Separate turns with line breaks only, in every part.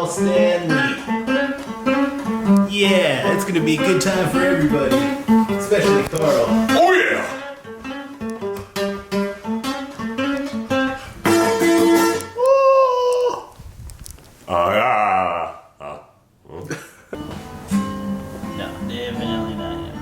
Carl Stanley. Yeah, it's gonna be a good time for everybody, especially Carl.
Oh yeah!
No, definitely not him.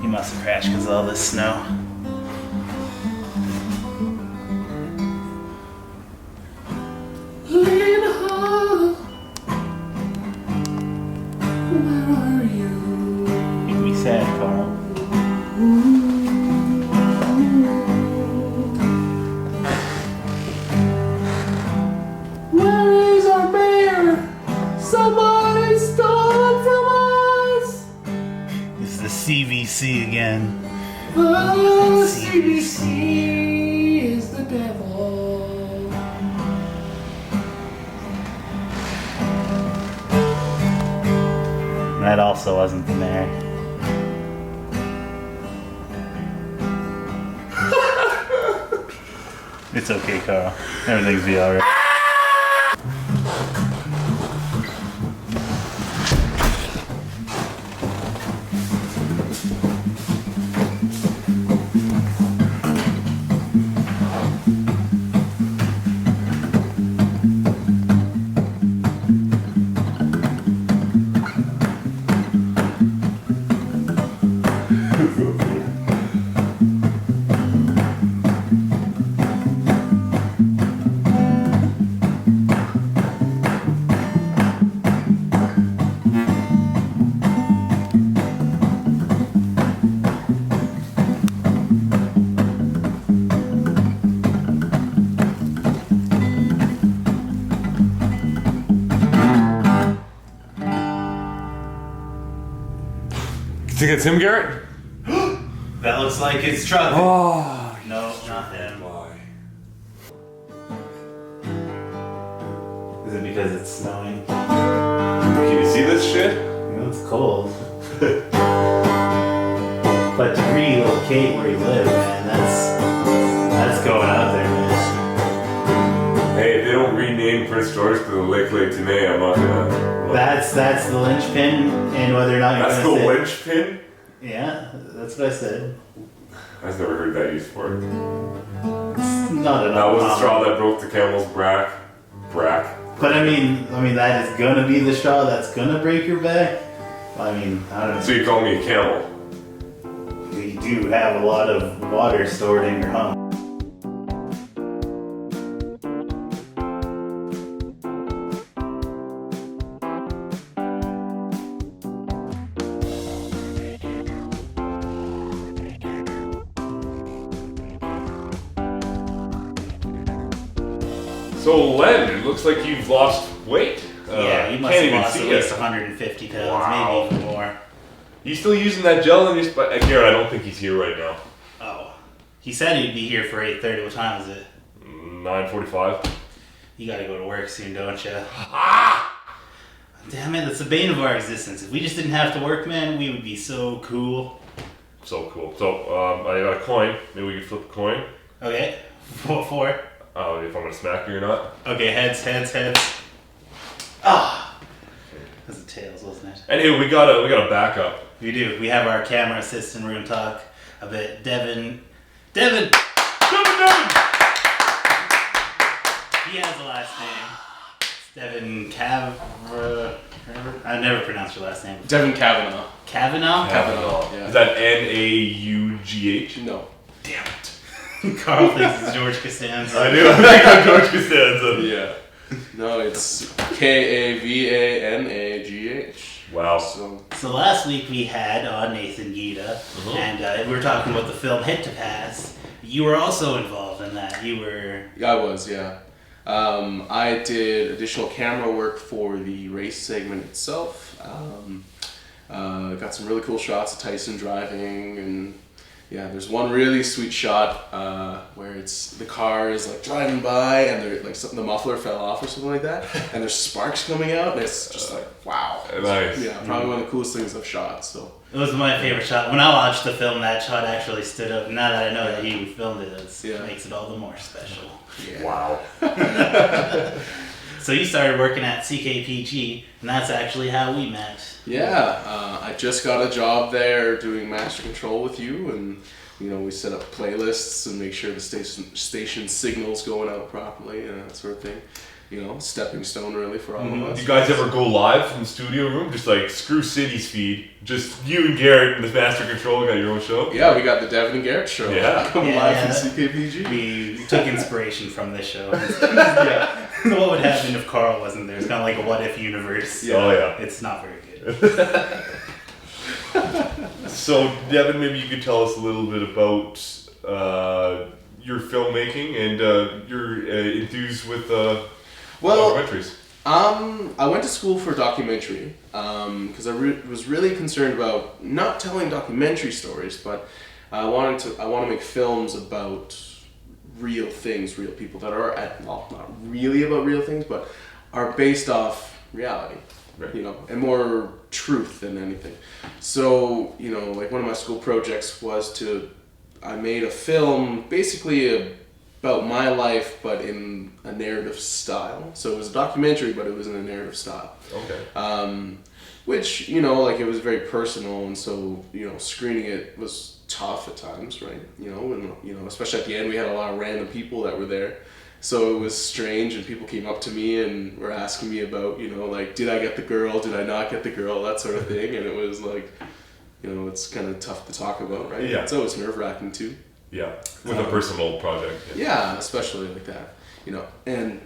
He must have crashed because of all this snow. Lyn Hall, where are you? Make me sad, Carl. Where is our mayor? Somebody stole it from us! It's the CVC again. The CVC is the devil. That also wasn't the mayor. It's okay, Carl. Everything's be alright.
You think it's him, Garrett?
That looks like his truck.
Oh,
no, not him.
why?
Is it because it's snowing?
Can you see this shit?
You know, it's cold. But to relocate where you live, man, that's going out there, man.
Hey, if they don't rename Prince George to the Lake Tene, I'm not gonna.
That's the linchpin, and whether or not you're
That's
gonna
the
say,
linchpin?
Yeah, that's what I said.
I've never heard that used for.
It's not enough.
That was the straw that broke the camel's back.
But I mean, that is gonna be the straw that's gonna break your back. I mean, I don't know.
So you call me a camel?
You do have a lot of water stored in your home.
So Len, it looks like you've lost weight.
Yeah, you must have lost at least 150 pounds,
Wow.
maybe even more.
You still using that gel in your spot? Garrett, I don't think he's here right now.
Oh. He said he'd be here for 8:30. What time is it?
9:45.
You gotta go to work soon, don't you?
Ah!
Damn it, that's the bane of our existence. If we just didn't have to work, man, we would be so cool.
So cool. So, I got a coin. Maybe we could flip a coin.
Okay. What for?
Oh, if I'm gonna smack you or not.
Okay, heads. Ah! That's the tails, wasn't it?
Anyway, we got a backup.
We do. We have our camera assistant. We're gonna talk a bit. Devon! He has a last name. It's Devon Kavanagh. I never pronounced your last name.
Devon Kavanagh.
Kavanagh?
Kavanagh.
Yeah.
Is that Naugh?
No.
Damn it.
Carl thinks it's George Costanza.
I do. I think I'm George Costanza.
Yeah. No, it's Kavanagh.
Wow.
So last week we had Nathan Gita, and we were talking about the film Hit to Pass. You were also involved in that. You were...
I was, yeah. I did additional camera work for the race segment itself. Got some really cool shots of Tyson driving, and yeah, there's one really sweet shot where where it's the car is like driving by and they're like the muffler fell off or something like that, and there's sparks coming out, and it's just like wow.
Nice.
Yeah, probably one of the coolest things I've shot. So
It was my favorite shot. When I watched the film, that shot actually stood up. Now that I know that he filmed it, it makes it all the more special.
Yeah.
Wow.
So you started working at CKPG, and that's actually how we met.
Yeah, I just got a job there doing master control with you, and we set up playlists and make sure the station signal's going out properly and that sort of thing. Stepping stone really for all of us.
Do you guys ever go live from the studio room? Just like screw City's feed. Just you and Garrett and the master control got your own show?
Yeah, we got the Devon and Garrett show.
Yeah.
Live from CKPG.
We took inspiration from this show. Yeah. What would happen if Karl wasn't there? It's kind of like a what if universe.
Yeah. Oh, yeah.
It's not very good.
So, Devon, maybe you could tell us a little bit about your filmmaking and your enthused with documentaries.
I went to school for documentary because I was really concerned about not telling documentary stories, but I want to make films about real things, real people that are not really about real things, but are based off reality, right. And more truth than anything. So, like one of my school projects was I made a film basically about my life, but in a narrative style. So it was a documentary, but it was in a narrative style.
Okay.
Which, it was very personal, and so, screening it was tough at times, right? And, especially at the end, we had a lot of random people that were there. So it was strange, and people came up to me and were asking me about, did I get the girl? Did I not get the girl? That sort of thing. And it was like, it's kind of tough to talk about, right?
Yeah.
It's always nerve-wracking too.
Yeah, with a personal project.
Yeah, especially like that, and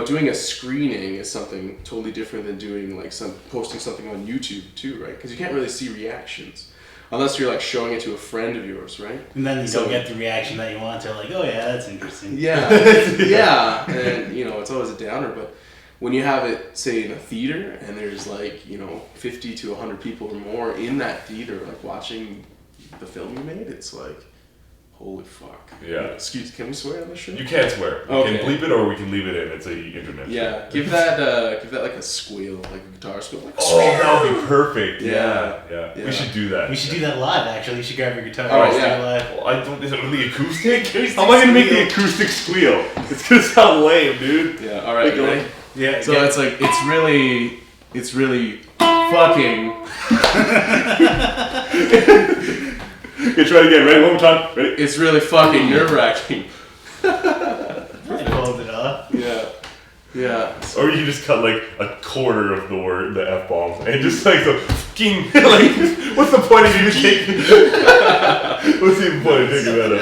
doing a screening is something totally different than doing posting something on YouTube too, right? Because you can't really see reactions unless you're showing it to a friend of yours, right?
And then you don't get the reaction that you want. They're like, oh yeah, that's interesting.
Yeah, yeah, and it's always a downer, but when you have it, say, in a theater, and there's 50 to 100 people or more in that theater watching the film you made, it's like, holy fuck.
Yeah.
Can we swear on this show?
You can't swear. We
Okay.
can bleep it or we can leave it in. It's a internet
Yeah.
show.
Give that a squeal, like a guitar squeal.
Oh, that would be perfect.
Yeah.
Yeah. We should do that.
We should do that live, actually. You should grab your guitar.
All right,
and do
yeah.
it live.
Well, I don't. Is it the acoustic? How am I gonna make the acoustic squeal? It's gonna sound lame, dude.
Yeah. All right. Ready?
Yeah.
So it's really fucking.
Okay, try it again. Ready? One more time. Ready?
It's really fucking nerve-wracking.
I pulled it off.
Yeah. Yeah.
Or you can just cut a quarter of the word, the F bomb, and just the fucking what's the point of you taking? What's the point of taking that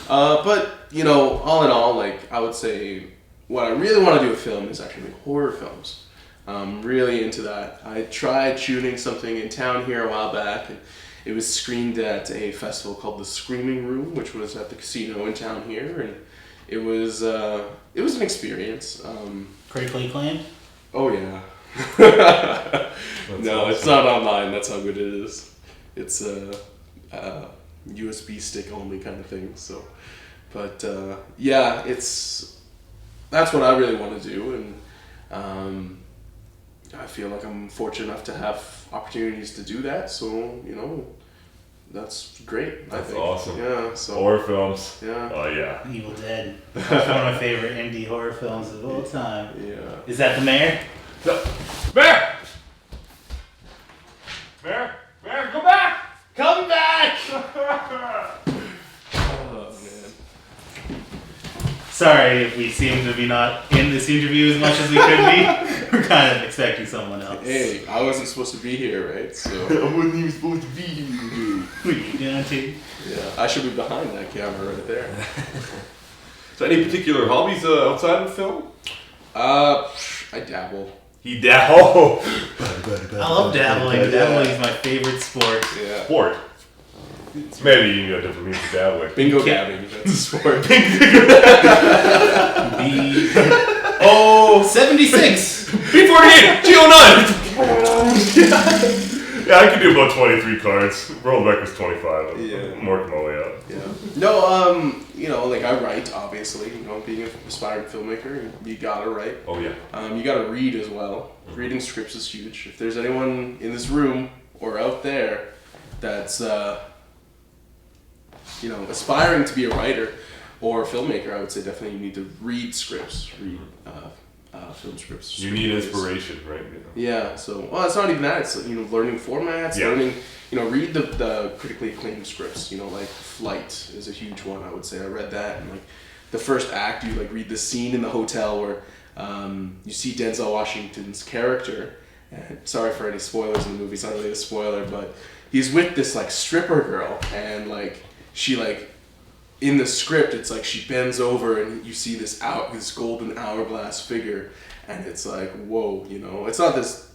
out?
But all in all, I would say what I really want to do with film is actually make horror films. I'm really into that. I tried shooting something in town here a while back, and it was screened at a festival called the Screaming Room, which was at the casino in town here, and it was an experience.
Critically acclaimed?
Oh yeah. No,
awesome.
It's not online. That's how good it is. It's a USB stick only kind of thing. So, but that's what I really want to do, and I feel like I'm fortunate enough to have opportunities to do that. So that's great.
That's
I think.
awesome.
Yeah. So.
Horror films.
Yeah.
Oh yeah.
Evil Dead. That's one of my favorite indie horror films of all time.
Yeah.
Is that the Mayor?
Mayor! Mayor, go back!
Come back!
Oh man.
Sorry if we seem to be not in this interview as much as we could be. We're kind of expecting someone else.
Hey, I wasn't supposed to be here, right? So.
I wasn't even supposed to be here.
What are you gonna do?
Yeah, I should be behind that camera right there.
So any particular hobbies outside of film?
I dabble.
He dabble.
I love dabbling.
Yeah.
Dabbling is my favorite sport.
Yeah.
Sport. Maybe you got different means of dabbling.
Bingo dabbing, that's a sport.
Oh, 76!
B48! G09! Yeah, I can do about 23 cards. World record's 25.
Yeah.
I'm working my way up.
Yeah. No, you know, like I write, obviously. You know, being an aspiring filmmaker, you gotta write.
Oh, yeah.
You gotta read as well. Reading scripts is huge. If there's anyone in this room or out there that's, you know, aspiring to be a writer or a filmmaker, I would say definitely you need to read scripts, read film scripts.
You need inspiration, right?
Yeah, so, well, it's not even that. It's, you know, learning formats, learning, you know, read the critically acclaimed scripts. You know, like Flight is a huge one, I would say. I read that, and, like, the first act, you, like, read the scene in the hotel where you see Denzel Washington's character. And sorry for any spoilers in the movie, it's not really a spoiler, but he's with this, like, stripper girl, and, like, she, like, in the script, it's like she bends over and you see this golden hourglass figure, and it's like, whoa, you know, it's not this,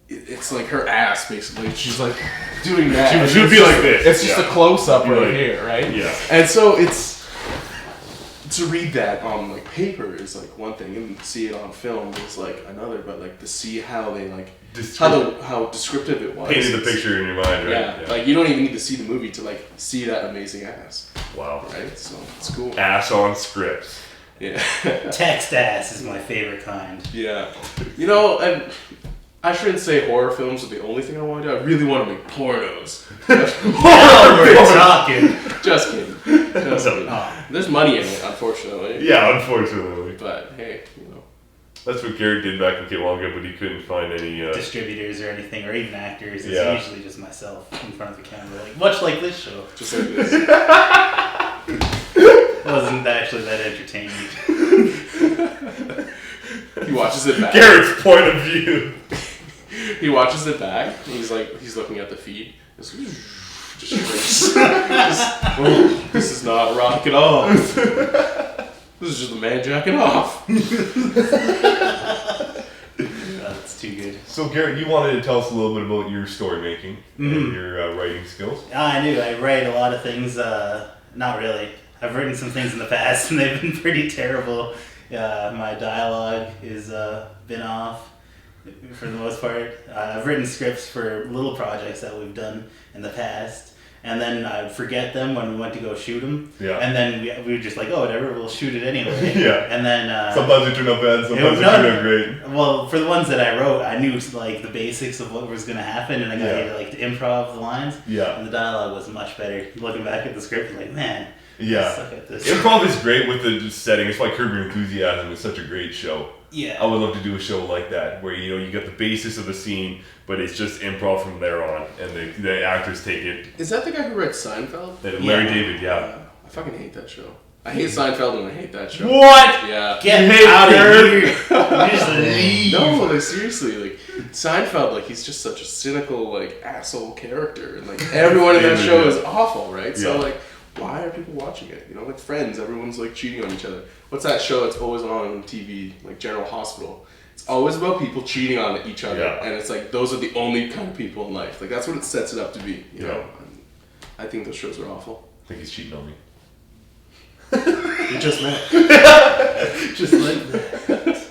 it's like her ass basically. She's like doing that.
She would be like this.
It's just a close up right here, right?
Yeah.
And so it's to read that on like paper is like one thing, and see it on film is like another. But like to see how they like how descriptive it was.
Painted the picture in your mind, right?
Yeah, like you don't even need to see the movie to like see that amazing ass.
Wow.
Right, so it's cool.
Ass on scripts.
Yeah.
Text ass is my favorite kind.
Yeah. You know, and I shouldn't say horror films are the only thing I want to do. I really want to make pornos.
Now we're talking.
Just kidding. Just kidding. There's money in it, unfortunately.
Yeah, unfortunately.
But hey, you know.
That's what Garrett did back in Kavanagh, but he couldn't find any
distributors or anything, or even actors. It's
Yeah.
usually just myself in front of the camera, like much like this show.
Just like this.
Wasn't actually that entertaining.
He watches it back.
Garrett's point of view.
He watches it back. And he's looking at the feed. Just shrinks. Oh, this is not erotic at all. This is just a man jacking off.
That's too good.
So Garrett, you wanted to tell us a little bit about your story making and your writing skills.
I do. I write a lot of things. Not really. I've written some things in the past, and they've been pretty terrible. My dialogue has been off for the most part. I've written scripts for little projects that we've done in the past, and then I'd forget them when we went to go shoot them.
Yeah.
And then we were just like, oh, whatever, we'll shoot it anyway.
Yeah.
And then
sometimes they turn out bad, sometimes they turn out great.
Well, for the ones that I wrote, I knew like the basics of what was going to happen, and I got to improv the lines.
Yeah.
And the dialogue was much better. Looking back at the script, I'm like, man.
Yeah.
I suck at this.
Improv is great with the setting. It's like Curb Your Enthusiasm. It's such a great show.
Yeah.
I would love to do a show like that where you got the basis of the scene, but it's just improv from there on, and the actors take it.
Is that the guy who writes Seinfeld?
Larry David, yeah.
I fucking hate that show. I hate Seinfeld and I hate that show.
What?
Yeah.
Get out of here! Just leave.
No, like seriously, like Seinfeld, like he's just such a cynical, like asshole character, and like everyone in that show is awful, right? So like, why are people watching it? You know, like Friends, everyone's like cheating on each other. What's that show that's always on TV, like General Hospital? It's always about people cheating on each other, and it's like those are the only kind of people in life. Like that's what it sets it up to be. You know, and I think those shows are awful.
I think he's cheating on me.
You just met.
Just like that.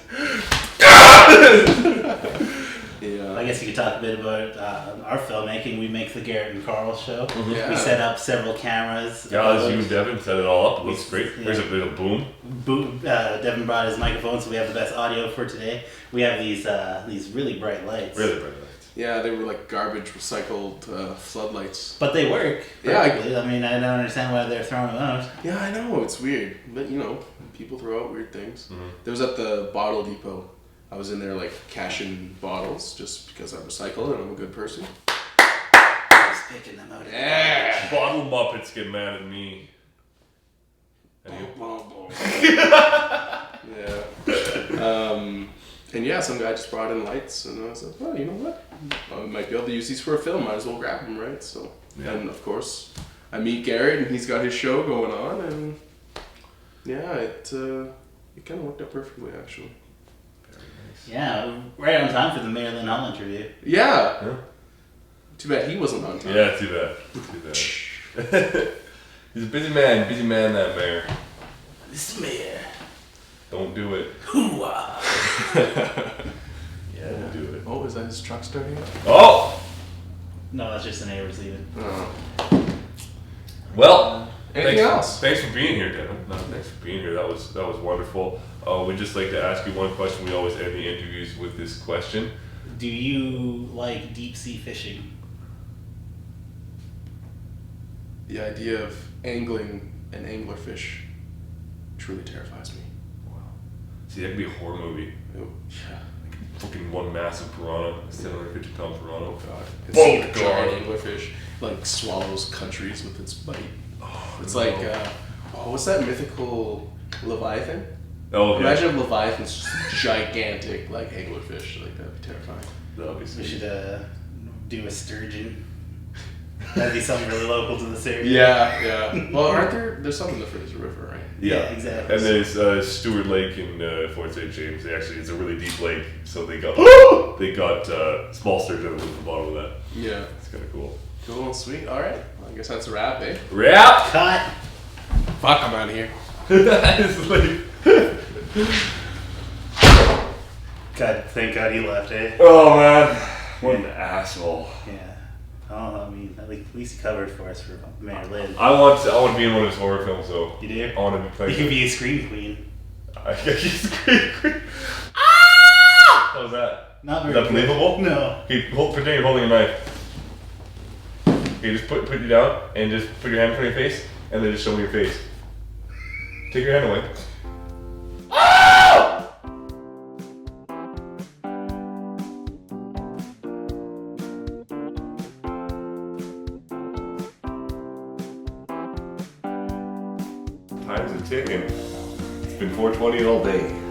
Yeah.
I guess you could talk a bit about our filmmaking. We make the Garrett and Karl show.
Yeah.
We set up several cameras.
Yeah, as you and Devon set it all up. It looks great.
Yeah.
There's a bit of boom.
Devon brought his microphone, so we have the best audio for today. We have these really bright lights.
Really bright lights.
Yeah, they were like garbage recycled floodlights.
But they work.
Yeah,
I mean, I don't understand why they're throwing them out.
Yeah, I know, it's weird. But you know, people throw out weird things.
Mm-hmm.
There was at the bottle depot. I was in there like cashing bottles just because I recycle and I'm a good person.
Just picking them out.
Yeah.
Bottle Muppets get mad at me.
Yeah. And yeah, some guy just brought in lights, and I was like, well, you know what? I might be able to use these for a film. Might as well grab them, right? So, and of course, I meet Garrett, and he's got his show going on, and yeah, it kind of worked out perfectly, actually.
Yeah, right on time for the Mayor Lyn Hall interview.
Yeah.
Huh?
Too bad he wasn't on time.
Yeah, too bad. He's a busy man, that mayor.
This mayor.
Don't do it.
Hoo-ah.
Yeah, don't do it.
Oh, is that his truck starting up?
Oh!
No, that's just the neighbors leaving.
Well,
Anything else?
Thanks for being here, Devon. No, thanks for being here. That was wonderful. We'd just like to ask you one question. We always end the interviews with this question.
Do you like deep sea fishing?
The idea of angling an anglerfish truly terrifies me.
Wow. See, that could be a horror movie.
Oh, yeah.
Fucking one massive piranha, 750-pound piranha.
Oh god.
Oh,
It's a
God.
giant anglerfish like swallows countries with its bite.
Oh,
It's
no.
like, what's that mythical Leviathan?
Oh, yeah.
Imagine if Leviathan's just gigantic, like anglerfish. Like that'd be terrifying.
That'll be
We
sweet.
should do a sturgeon. That'd be something really local to this area.
Yeah. Well, aren't there's something in the Fraser River, right?
Yeah, exactly.
And there's Stewart Lake in Fort St. James. It's a really deep lake, so they got small sturgeon at the bottom of that.
Yeah.
It's kind of cool.
Cool, sweet. All right. Well, I guess that's a wrap, eh?
Wrap.
Cut.
Fuck, I'm out of here.
It's like,
God, thank God he left, eh?
oh man, what an asshole.
Yeah. Oh, I mean, at least he covered for us for Mayor Lyn.
I want to be in one of his horror films though.
You do?
I want to be
You
playing.
could be a scream queen.
He's great. What was that?
Not
Is
very
that believable?
No.
Okay, pretend you're holding a knife. Okay, just put you down and just put your hand in front of your face and then just show me your face. Take your hand away. Time's a ticking. It's been 4:20 all day.